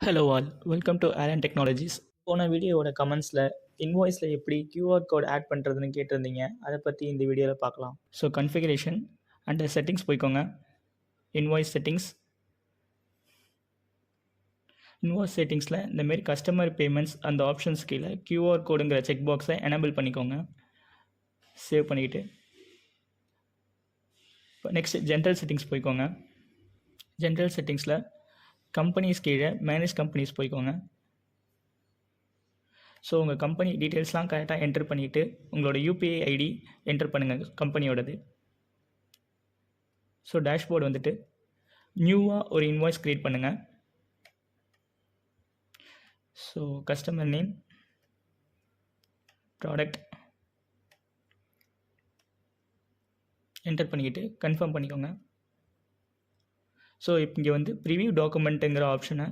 Hello all, welcome to Allen technologies. போன வீடியோவோட கமெண்ட்ஸில் இன்வாய்ஸில் எப்படி கியூஆர் கோட் ஆட் பண்ணுறதுன்னு கேட்டிருந்தீங்க. அதை பற்றி இந்த வீடியோவில் பார்க்கலாம். ஸோ கன்ஃபிகரேஷன் அண்ட் செட்டிங்ஸ் போய்க்கோங்க. இன்வாய்ஸ் செட்டிங்ஸில் இந்தமாரி கஸ்டமர் பேமெண்ட்ஸ் அந்த ஆப்ஷன்ஸ் கீழே கியூஆர் கோடுங்கிற செக் பாக்ஸை எனேபிள் பண்ணிக்கோங்க. சேவ் பண்ணிக்கிட்டு இப்போ நெக்ஸ்ட் ஜென்ரல் செட்டிங்ஸ் போய்க்கோங்க. ஜென்ரல் செட்டிங்ஸில் கம்பெனிஸ் கீழே மேனேஜ் கம்பெனிஸ் போய்க்கோங்க. ஸோ உங்கள் கம்பெனி டீட்டெயில்ஸ்லாம் கரெக்டாக என்டர் பண்ணிவிட்டு உங்களோட யூபிஐ ஐடி என்டர் பண்ணுங்கள் கம்பெனியோடது. ஸோ டேஷ்போர்டு வந்துட்டு நியூவாக ஒரு இன்வாய்ஸ் க்ரியேட் பண்ணுங்கள். So customer name, product enter பண்ணிக்கிட்டு கன்ஃபார்ம் பண்ணிக்கோங்க. ஸோ இப்போ இங்கே வந்து ப்ரிவியூ டாக்குமெண்ட்டுங்கிற ஆப்ஷனை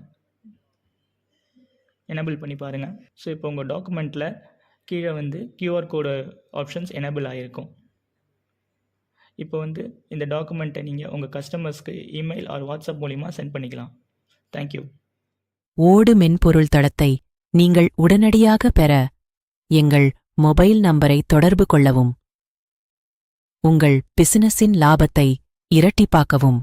எனேபிள் பண்ணி பாருங்கள். ஸோ இப்போ உங்கள் டாக்குமெண்ட்டில் கீழே வந்து கியூஆர் கோடு ஆப்ஷன்ஸ் எனேபிள் ஆகிருக்கும். இப்போ வந்து இந்த டாக்குமெண்ட்டை நீங்கள் உங்கள் கஸ்டமர்ஸ்க்கு இமெயில் ஆர் வாட்ஸ்அப் மூலிமா சென்ட் பண்ணிக்கலாம். தேங்க்யூ. ஓடு மென்பொருள் தளத்தை நீங்கள் உடனடியாக பெற எங்கள் மொபைல் நம்பரை தொடர்பு கொள்ளவும். உங்கள் பிசினஸின் லாபத்தை இரட்டிப்பாக்கவும்.